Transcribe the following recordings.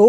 2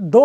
2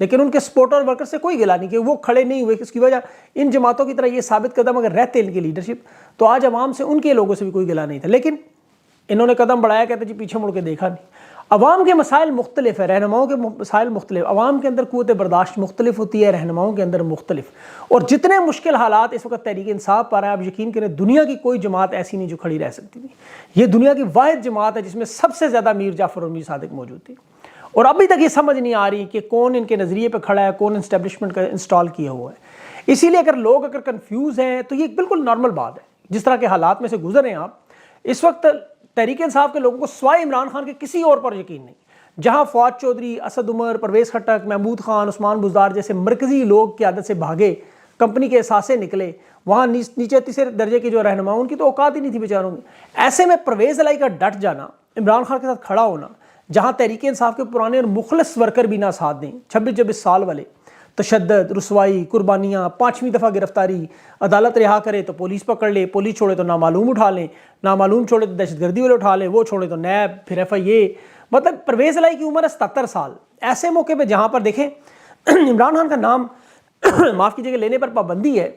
لیکن ان کے سپورٹر اور ورکر سے کوئی گلا نہیں کہ وہ کھڑے نہیں ہوئے. اس کی وجہ ان جماعتوں کی طرح یہ ثابت قدم اگر رہتے ان کی لیڈرشپ تو آج عوام سے ان کے لوگوں سے بھی کوئی گلا نہیں تھا. لیکن انہوں نے قدم بڑھایا, کہتے جی پیچھے مڑ کے دیکھا نہیں. عوام کے مسائل مختلف ہیں, رہنماؤں کے مسائل مختلف, عوام کے اندر قوت برداشت مختلف ہوتی ہے, رہنماؤں کے اندر مختلف. اور جتنے مشکل حالات اس وقت تحریک انصاف پر ہیں, آپ یقین کریں دنیا کی کوئی جماعت ایسی نہیں جو کھڑی رہ سکتی تھی. یہ دنیا کی واحد جماعت ہے جس میں سب سے زیادہ میر جعفر اور میر صادق موجود تھے. اور ابھی تک یہ سمجھ نہیں آ رہی کہ کون ان کے نظریے پہ کھڑا ہے, کون اسٹیبلشمنٹ کا انسٹال کیا ہوا ہے. اسی لیے اگر لوگ کنفیوز ہیں تو یہ بالکل نارمل بات ہے. جس طرح کے حالات میں سے گزر ہیں آپ, اس وقت تحریک انصاف کے لوگوں کو سوائے عمران خان کے کسی اور پر یقین نہیں. جہاں فواد چودھری, اسد عمر, پرویز خٹک, محمود خان, عثمان بزدار جیسے مرکزی لوگ قیادت سے بھاگے, کمپنی کے اثاثے نکلے, وہاں نیچے تیسرے درجے کے جو رہنما ان کی تو اوقات ہی نہیں تھی بیچاروں کی. ایسے میں پرویز الہی کا ڈٹ جانا, عمران خان کے ساتھ کھڑا ہونا, جہاں تحریک انصاف کے پرانے اور مخلص ورکر بھی نہ ساتھ دیں, 26-26 سال والے, تشدد, رسوائی, قربانیاں, 5ویں دفعہ گرفتاری, عدالت رہا کرے تو پولیس پکڑ لے, پولیس چھوڑے تو نامعلوم اٹھا لیں, نامعلوم چھوڑے تو دہشت گردی والے اٹھا لیں, وہ چھوڑے تو نیب, پھر FIA. مطلب پرویز الہی کی عمر ہے 77 سال. ایسے موقع پہ جہاں پر دیکھیں عمران خان کا نام معاف کیجیے گا لینے پر پابندی ہے,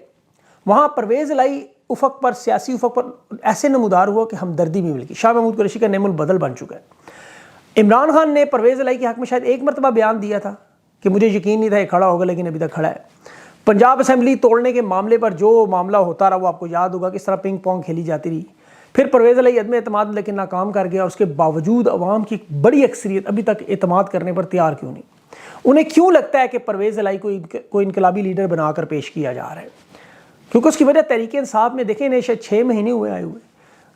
وہاں پرویز الہی افق پر, سیاسی افق پر ایسے نمودار ہوا کہ ہمدردی بھی مل گئی. شاہ محمود قریشی کا نعم البدل بن چکا ہے. عمران خان نے پرویز الہی کے حق میں شاید ایک مرتبہ بیان دیا تھا کہ مجھے یقین نہیں تھا یہ کھڑا ہوگا, لیکن ابھی تک کھڑا ہے. پنجاب اسمبلی توڑنے کے معاملے پر جو معاملہ ہوتا رہا وہ آپ کو یاد ہوگا, کس طرح پنگ پونگ کھیلی جاتی رہی. پھر پرویز الہی عدم اعتماد لیکن ناکام کر گیا, اور اس کے باوجود عوام کی ایک بڑی اکثریت ابھی تک اعتماد کرنے پر تیار کیوں نہیں؟ انہیں کیوں لگتا ہے کہ پرویز الہی کو انقلابی لیڈر بنا کر پیش کیا جا رہا ہے؟ کیونکہ اس کی وجہ تحریک انصاف میں دیکھیں انہیں شاید 6 مہینے ہوئے آئے ہوئے,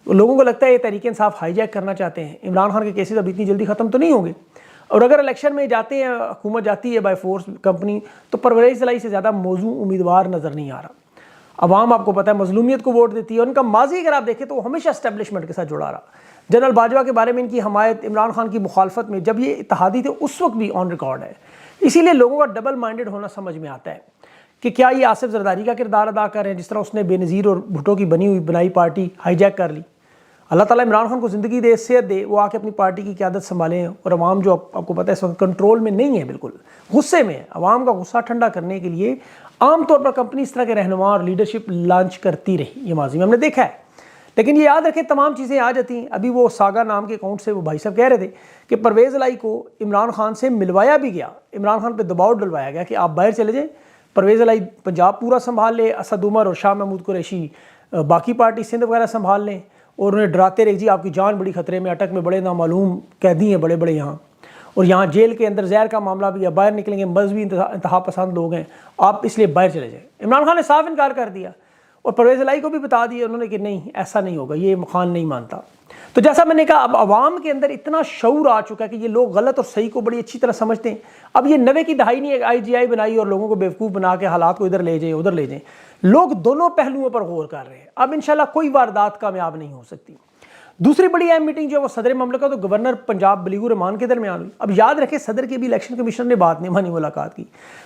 لوگوں کو لگتا ہے یہ تحریک انصاف ہائی جیک کرنا چاہتے ہیں. عمران خان کے کیسز اب اتنی جلدی ختم تو نہیں ہوں گے, اور اگر الیکشن میں جاتے ہیں, حکومت جاتی ہے بائی فورس کمپنی, تو پرویز الہی سے زیادہ موزوں امیدوار نظر نہیں آ رہا. عوام آپ کو پتہ ہے مظلومیت کو ووٹ دیتی ہے, اور ان کا ماضی اگر آپ دیکھیں تو وہ ہمیشہ اسٹیبلشمنٹ کے ساتھ جڑا رہا. جنرل باجوہ کے بارے میں ان کی حمایت عمران خان کی مخالفت میں جب یہ اتحادی تھے اس وقت بھی آن ریکارڈ ہے. اسی لیے لوگوں کا ڈبل مائنڈڈ ہونا سمجھ میں آتا ہے کہ کیا یہ آصف زرداری کا کردار ادا کر رہے ہیں, جس طرح اس نے بے نظیر اور بھٹو کی بنائی پارٹی ہائی جیک کر لی. اللہ تعالیٰ عمران خان کو زندگی دے, صحت دے, وہ آ کے اپنی پارٹی کی قیادت سنبھالیں. اور عوام جو آپ کو پتہ ہے اس وقت کنٹرول میں نہیں ہے, بالکل غصے میں ہے. عوام کا غصہ ٹھنڈا کرنے کے لیے عام طور پر کمپنی اس طرح کے رہنما اور لیڈرشپ لانچ کرتی رہی, یہ ماضی میں ہم نے دیکھا ہے. لیکن یہ یاد رکھیں تمام چیزیں آ جاتی ہیں. ابھی وہ ساگا نام کے اکاؤنٹ سے وہ بھائی صاحب کہہ رہے تھے کہ پرویز الہی کو عمران خان سے ملوایا بھی گیا, عمران خان پہ دباؤ ڈلوایا گیا کہ آپ باہر چلے جائیں, پرویز الہی پنجاب پورا سنبھال لے, اسد عمر اور شاہ محمود قریشی باقی پارٹی سندھ وغیرہ سنبھال لیں, اور انہیں ڈراتے رہے جی آپ کی جان بڑی خطرے میں, اٹک میں بڑے نامعلوم قیدی ہیں بڑے بڑے یہاں, اور یہاں جیل کے اندر زہر کا معاملہ بھی ہے, باہر نکلیں گے مذہبی انتہا پسند لوگ ہیں, آپ اس لیے باہر چلے جائیں. عمران خان نے صاف انکار کر دیا, اور پرویز الہی کو بھی بتا دیا انہوں نے کہ نہیں ایسا نہیں ہوگا, یہ خان نہیں مانتا. تو جیسا میں نے کہا اب عوام کے اندر اتنا شعور آ چکا ہے کہ یہ لوگ غلط اور صحیح کو بڑی اچھی طرح سمجھتے ہیں. اب یہ 90 کی دہائی نہیں ہے IGI بنائی اور لوگوں کو بیوقوف بنا کے حالات کو ادھر لے جائیں ادھر لے جائیں. لوگ دونوں پہلوؤں پر غور کر رہے ہیں. اب انشاءاللہ کوئی واردات کامیاب نہیں ہو سکتی. دوسری بڑی اہم میٹنگ جو ہے وہ صدر مملکت اور گورنر پنجاب بلیغ الرحمان کے درمیان ہوئی. اب یاد رکھیں صدر کے بھی الیکشن کمیشنر نے بات نہیں مانی, ملاقات کی.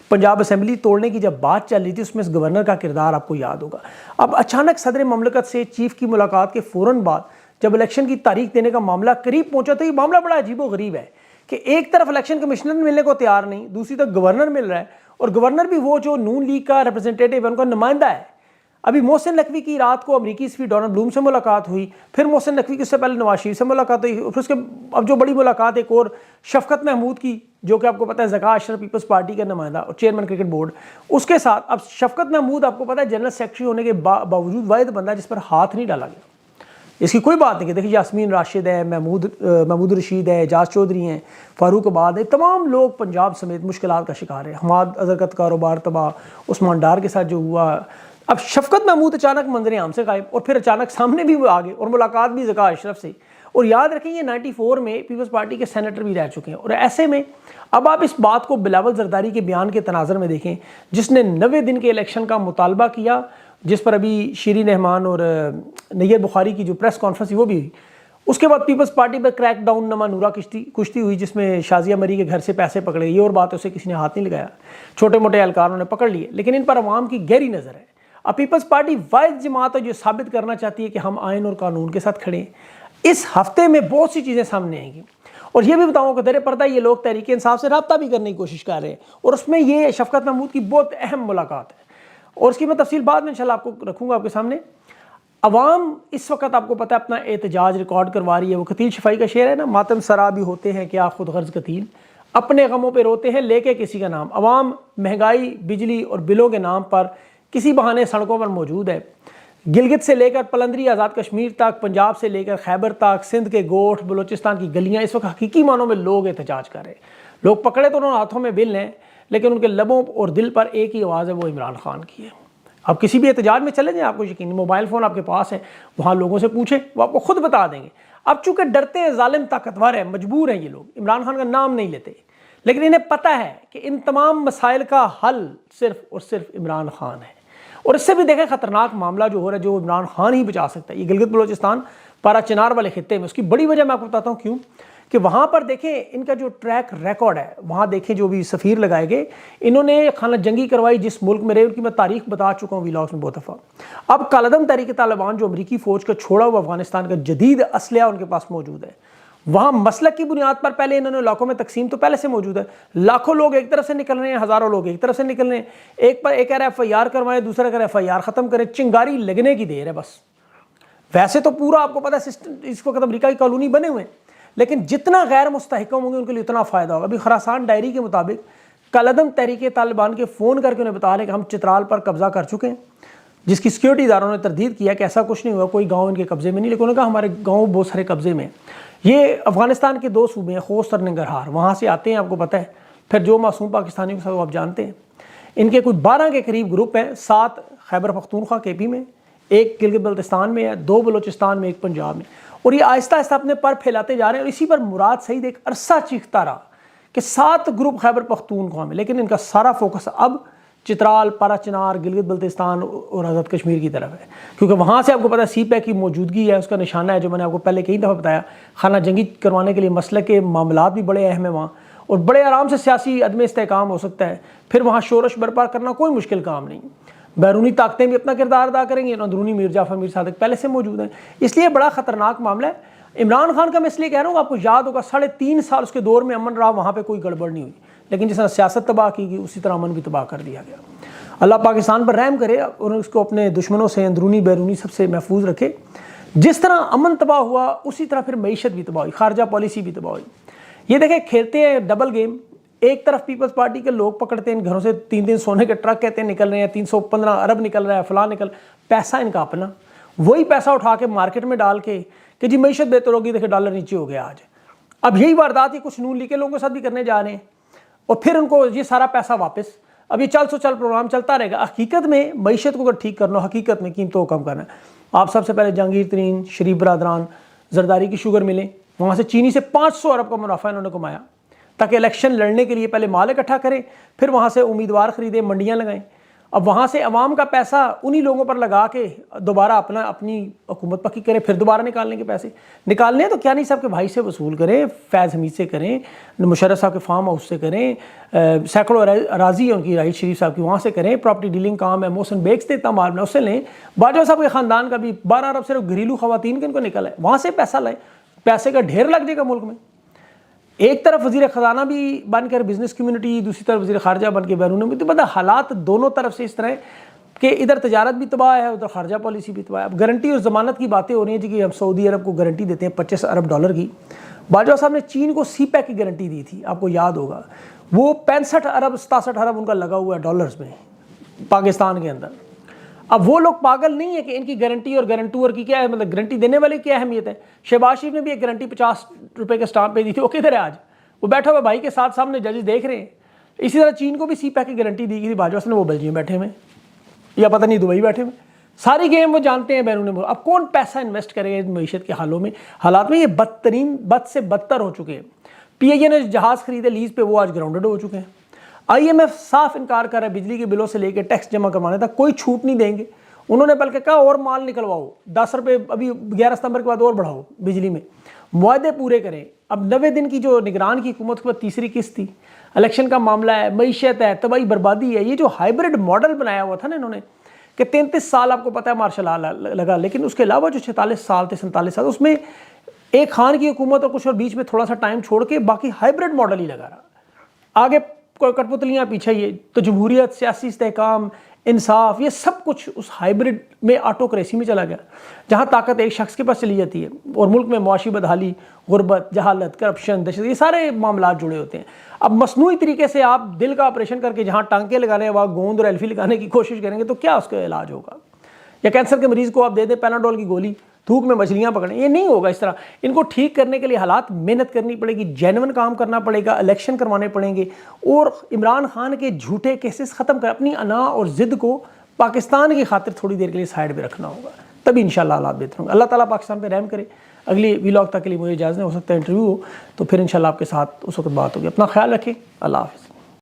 پنجاب اسمبلی توڑنے کی جب بات چل رہی تھی اس میں اس گورنر کا کردار آپ کو یاد ہوگا. اب اچانک صدر مملکت سے چیف کی ملاقات کے فوراً بعد جب الیکشن کی تاریخ دینے کا معاملہ قریب پہنچا تو یہ معاملہ بڑا عجیب و غریب ہے کہ ایک طرف الیکشن کمشنر ملنے کو تیار نہیں, دوسری طرف گورنر مل رہا ہے, اور گورنر بھی وہ جو نون لیگ کا ریپرزنٹیٹیو ہے, ان کا نمائندہ ہے. ابھی محسن نقوی کی رات کو امریکی صحافی ڈونلڈ بلوم سے ملاقات ہوئی, پھر محسن نقوی کی اس سے پہلے نواز شریف سے ملاقات ہوئی, پھر اس کے اب جو بڑی ملاقات ایک اور شفقت محمود کی جو کہ آپ کو پتہ ہے ذکا اشرف پیپلز پارٹی کا نمائندہ اور چیئرمین کرکٹ بورڈ, اس کے ساتھ اب شفقت محمود آپ کو پتہ ہے جنرل سیکرٹری ہونے کے باوجود واحد بندہ جس پر ہاتھ نہیں ڈالا گیا. اس کی کوئی بات نہیں کہ دیکھیے یاسمین راشد ہے, محمود رشید ہے, اعجاز چودھری ہیں, فاروق آباد ہے, تمام لوگ پنجاب سمیت مشکلات کا شکار ہیں. حماد اظہر کا کاروبار تباہ, عثمان ڈار کے ساتھ جو ہوا. اب شفقت محمود اچانک منظر عام سے غائب, اور پھر اچانک سامنے بھی وہ آگے, اور ملاقات بھی ذکا اشرف سے. اور یاد رکھیں یہ 94 میں پیپلز پارٹی کے سینیٹر بھی رہ چکے ہیں. اور ایسے میں اب آپ اس بات کو بلاول زرداری کے بیان کے تناظر میں دیکھیں جس نے 90 دن کے الیکشن کا مطالبہ کیا, جس پر ابھی شیرین رحمان اور نیر بخاری کی جو پریس کانفرنس تھی وہ بھی ہوئی. اس کے بعد پیپلز پارٹی پر کریک ڈاؤن نما نورا کشتی ہوئی جس میں شازیہ مری کے گھر سے پیسے پکڑے, یہ اور بات ہے اسے کسی نے ہاتھ نہیں لگایا, چھوٹے موٹے اہلکاروں نے پکڑ لیے, لیکن ان پر عوام کی گہری نظر ہے. اب پیپلز پارٹی واحد جماعت ہے جو ثابت کرنا چاہتی ہے کہ ہم آئین اور قانون کے ساتھ کھڑے ہیں. اس ہفتے میں بہت سی چیزیں سامنے آئیں گی، اور یہ بھی بتاؤں کہ در پردہ یہ لوگ تحریک انصاف سے رابطہ بھی کرنے کی کوشش کر رہے ہیں، اور اس میں یہ شفقت محمود کی بہت اہم ملاقات ہے، اور اس کی میں تفصیل بعد میں انشاءاللہ آپ کو رکھوں گا آپ کے سامنے۔ عوام اس وقت آپ کو پتہ ہے اپنا احتجاج ریکارڈ کروا رہی ہے، وہ قتیل شفائی کا شعر ہے نا، ماتم سرا بھی ہوتے ہیں کیا خود غرض قتیل، اپنے غموں پہ روتے ہیں لے کے کسی کا نام۔ عوام مہنگائی، بجلی اور بلوں کے نام پر کسی بہانے سڑکوں پر موجود ہے، گلگت سے لے کر پلندری آزاد کشمیر تک، پنجاب سے لے کر خیبر تک، سندھ کے گوٹھ، بلوچستان کی گلیاں، اس وقت حقیقی معنوں میں لوگ احتجاج کر رہے ہیں۔ لوگ پکڑے تو انہوں نے ہاتھوں میں بل ہیں، لیکن ان کے لبوں اور دل پر ایک ہی آواز ہے، وہ عمران خان کی ہے۔ آپ کسی بھی احتجاج میں چلے جائیں، آپ کو یقین، موبائل فون آپ کے پاس ہے، وہاں لوگوں سے پوچھیں، وہ آپ کو خود بتا دیں گے۔ اب چونکہ ڈرتے ہیں، ظالم طاقتور ہے، مجبور ہیں یہ لوگ، عمران خان کا نام نہیں لیتے، لیکن انہیں پتہ ہے کہ ان تمام مسائل کا حل صرف اور صرف عمران خان ہے۔ اور اس سے بھی دیکھیں خطرناک معاملہ جو ہو رہا ہے، جو عمران خان ہی بچا سکتا ہے، یہ گلگت بلوچستان پارا چنار والے خطے میں۔ اس کی بڑی وجہ میں آپ کو بتاتا ہوں کیوں، کہ وہاں پر دیکھیں ان کا جو ٹریک ریکارڈ ہے، وہاں دیکھیں جو بھی سفیر لگائے گئے، انہوں نے خانہ جنگی کروائی جس ملک میں رہے، ان کی میں تاریخ بتا چکا ہوں ویلاگز میں بہت دفعہ۔ اب کالعدم تحریک طالبان جو امریکی فوج کا چھوڑا ہوا افغانستان کا جدید اسلحہ ان کے پاس موجود ہے، وہاں مسلک کی بنیاد پر پہلے انہوں نے علاقوں میں تقسیم تو پہلے سے موجود ہے، لاکھوں لوگ ایک طرف سے نکل رہے ہیں، ہزاروں لوگ ایک طرف سے نکل رہے ہیں، ایک پر ایک کہہ رہا ہے FIR کروائیں، دوسرا کہہ رہا ہے FIR ختم کریں، چنگاری لگنے کی دیر ہے بس۔ ویسے تو پورا آپ کو پتہ ہے سسٹم اس وقت امریکہ کی کالونی بنے ہوئے ہیں، لیکن جتنا غیر مستحکم ہوں گے ان کے لیے اتنا فائدہ ہوگا۔ ابھی خراسان ڈائری کے مطابق کالعدم تحریک طالبان کے فون کر کے انہیں بتا رہے ہیں کہ ہم چترال پر قبضہ کر چکے ہیں، جس کی سیکیورٹی اداروں نے تردید کیا کہ ایسا کچھ نہیں ہوا، کوئی گاؤں ان کے قبضے میں نہیں، لیکن انہوں نے کہا ہمارے گاؤں بہت سارے قبضے میں ہیں۔ یہ افغانستان کے 2 صوبے ہیں، خوست اور ننگرہار، وہاں سے آتے ہیں آپ کو پتہ ہے، پھر جو معصوم پاکستانیوں کے ساتھ آپ جانتے ہیں۔ ان کے کچھ 12 کے قریب گروپ ہیں، 7 خیبر پختونخوا KP میں، 1 گلگت بلتستان میں ہے، 2 بلوچستان میں، 1 پنجاب میں، اور یہ آہستہ آہستہ اپنے پر پھیلاتے جا رہے ہیں، اور اسی پر مراد سعید ایک عرصہ چیختا رہا کہ 7 گروپ خیبر پختونخوا میں، لیکن ان کا سارا فوکس اب چترال، پارا چنار، گلگت بلتستان اور آزاد کشمیر کی طرف ہے، کیونکہ وہاں سے آپ کو پتہ ہے CPEC کی موجودگی ہے، اس کا نشانہ ہے، جو میں نے آپ کو پہلے کئی دفعہ بتایا، خانہ جنگی کروانے کے لیے مسلک کے معاملات بھی بڑے اہم ہیں وہاں، اور بڑے آرام سے سیاسی عدم استحکام ہو سکتا ہے، پھر وہاں شورش برپا کرنا کوئی مشکل کام نہیں۔ بیرونی طاقتیں بھی اپنا کردار ادا کریں گی، اندرونی میر جعفر میر صادق پہلے سے موجود ہیں، اس لیے بڑا خطرناک معاملہ ہے۔ عمران خان کا میں اس لیے کہہ رہا ہوں، آپ کو یاد ہوگا 3.5 سال اس کے دور میں امن رہا، وہاں پہ کوئی گڑبڑ نہیں ہوئی، لیکن جس طرح سیاست تباہ کی گئی اسی طرح امن بھی تباہ کر دیا گیا۔ اللہ پاکستان پر رحم کرے اور اس کو اپنے دشمنوں سے اندرونی بیرونی سب سے محفوظ رکھے۔ جس طرح امن تباہ ہوا اسی طرح پھر معیشت بھی تباہ ہوئی، خارجہ پالیسی بھی تباہ ہوئی۔ یہ دیکھیں کھیلتے ہیں ڈبل گیم، ایک طرف پیپلز پارٹی کے لوگ پکڑتے ہیں گھروں سے 3 سونے کے ٹرک کہتے ہیں نکل رہے ہیں، 315 ارب نکل رہا ہے، فلاں نکل، پیسہ ان کا اپنا، وہی پیسہ اٹھا کے مارکیٹ میں ڈال کے کہ جی معیشت بہتر ہوگی، دیکھیں ڈالر نیچے ہو گیا آج۔ اب یہی واردات ہی کچھ نون لیگ کے لوگوں کے ساتھ بھی کرنے جا رہے ہیں، اور پھر ان کو یہ سارا پیسہ واپس، اب یہ چل سو چل پروگرام چلتا رہے گا۔ حقیقت میں معیشت کو اگر ٹھیک کرنا ہو، حقیقت میں قیمتوں کو کم کرنا ہے، آپ سب سے پہلے جہانگیر ترین، شریف برادران، زرداری کی شوگر ملیں، وہاں سے چینی سے 500 ارب کا منافع انہوں نے کمایا، تاکہ الیکشن لڑنے کے لیے پہلے مال اکٹھا کریں، پھر وہاں سے امیدوار خریدیں، منڈیاں لگائیں۔ اب وہاں سے عوام کا پیسہ انہی لوگوں پر لگا کے دوبارہ اپنی حکومت پکی کریں، پھر دوبارہ نکالنے کے پیسے نکالنے ہیں تو کیا نہیں صاحب کے بھائی سے وصول کریں، فیض حمید سے کریں، مشرف صاحب کے فارم ہاؤس سے کریں، سینکڑوں اراضی ہے ان کی، راحیل شریف صاحب کی، وہاں سے کریں، پراپرٹی ڈیلنگ کام ہے، محسن بیگس دیتا مال میں اس سے لیں، باجوہ صاحب کے خاندان کا بھی 12 ارب صرف گھریلو خواتین کے ان کو نکل ہے، وہاں سے پیسہ لائیں، پیسے کا ڈھیر لگ جائے گا ملک میں۔ ایک طرف وزیر خزانہ بھی بن کر بزنس کمیونٹی، دوسری طرف وزیر خارجہ بن کے بیرون میں، تو پتہ حالات دونوں طرف سے اس طرح کہ ادھر تجارت بھی تباہ ہے، ادھر خارجہ پالیسی بھی تباہ ہے۔ اب گارنٹی اور ضمانت کی باتیں ہو رہی ہیں جی کہ ہم سعودی عرب کو گارنٹی دیتے ہیں 25 ارب ڈالر کی، باجوہ صاحب نے چین کو CPEC کی گارنٹی دی تھی، آپ کو یاد ہوگا، وہ 65 ارب 67 ارب ان کا لگا ہوا ہے ڈالرز میں پاکستان کے اندر۔ اب وہ لوگ پاگل نہیں ہے کہ ان کی گارنٹی اور گارنٹور کی کیا ہے، مطلب گارنٹی دینے والے کی کیا اہمیت ہے۔ شہباز شریف نے بھی ایک گارنٹی 50 روپے کے سٹامپ پہ دی تھی، وہ کدھر ہے آج؟ وہ بیٹھا ہوا بھائی کے ساتھ سامنے ججز دیکھ رہے ہیں۔ اسی طرح چین کو بھی CPEC کی گارنٹی دی گئی تھی، باجوہ صاحب نے، وہ بیلجیم بیٹھے ہوئے یا پتہ نہیں دبئی بیٹھے ہوئے، ساری گیم وہ جانتے ہیں بیرون ملک۔ اب کون پیسہ انویسٹ کرے گا معیشت کے حالات میں؟ یہ بد سے بدتر ہو چکے ہیں۔ PIA نے جہاز خریدے لیز پہ، وہ آج گراؤنڈڈ ہو چکے ہیں۔ IMF صاف انکار کر رہا ہے، بجلی کے بلوں سے لے کے ٹیکس جمع کروانے تک کوئی چھوٹ نہیں دیں گے۔ انہوں نے بلکہ کہا اور مال نکلواؤ، 10 روپے ابھی 11 ستمبر کے بعد اور بڑھاؤ بجلی میں، معاہدے پورے کریں۔ اب 90 دن کی جو نگران کی حکومت کے بعد تیسری قسط تھی، الیکشن کا معاملہ ہے، معیشت ہے، تباہی بربادی ہے۔ یہ جو ہائبرڈ ماڈل بنایا ہوا تھا نا انہوں نے کہ 33 سال آپ کو پتہ ہے مارشل لا لگا، لیکن اس کے علاوہ جو 46 سال تھے، 47 سال، اس میں ایک خان کی حکومت اور کچھ اور بیچ میں تھوڑا سا ٹائم چھوڑ کے باقی ہائبرڈ ماڈل ہی لگا رہا. آگے کوئی کٹ پتلیاں پیچھے یہ تو جمہوریت, سیاسی استحکام, انصاف, یہ سب کچھ اس ہائبرڈ میں آٹوکریسی میں چلا گیا, جہاں طاقت ایک شخص کے پاس چلی جاتی ہے اور ملک میں معاشی بدحالی, غربت, جہالت, کرپشن, دہشت, یہ سارے معاملات جڑے ہوتے ہیں. اب مصنوعی طریقے سے آپ دل کا آپریشن کر کے جہاں ٹانکے لگانے وہاں گوند اور ایلفی لگانے کی کوشش کریں گے تو کیا اس کا علاج ہوگا؟ یا کینسر کے مریض کو آپ دے دیں پیناڈول کی گولی, دھوپ میں مچھلیاں پکڑیں, یہ نہیں ہوگا اس طرح. ان کو ٹھیک کرنے کے لیے حالات محنت کرنی پڑے گی, جینون کام کرنا پڑے گا, الیکشن کروانے پڑیں گے, اور عمران خان کے جھوٹے کیسز ختم کر اپنی انا اور ضد کو پاکستان کی خاطر تھوڑی دیر کے لیے سائڈ پہ رکھنا ہوگا, تبھی انشاءاللہ حالات بہتر ہوں گے. اللہ تعالیٰ پاکستان پہ رحم کرے. اگلی ویلاگ تک کے لیے مجھے اجازت نہیں, ہو سکتا ہے انٹرویو ہو تو پھر انشاءاللہ آپ کے ساتھ اس وقت بات ہوگی. اپنا خیال رکھیں. اللہ حافظ.